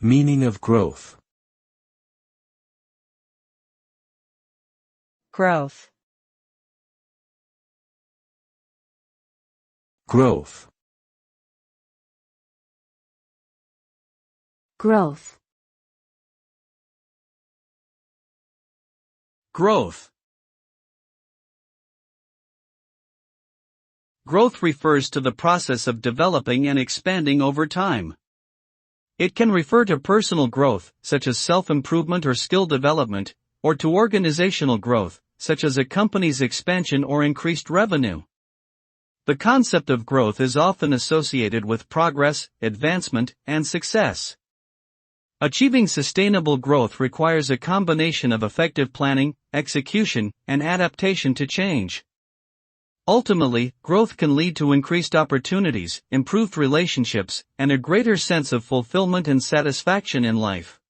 Meaning of growth. Growth. Growth. Growth. Growth. Growth refers to the process of developing and expanding over time. It can refer to personal growth, such as self-improvement or skill development, or to organizational growth, such as a company's expansion or increased revenue. The concept of growth is often associated with progress, advancement, and success. Achieving sustainable growth requires a combination of effective planning, execution, and adaptation to change. Ultimately, growth can lead to increased opportunities, improved relationships, and a greater sense of fulfillment and satisfaction in life.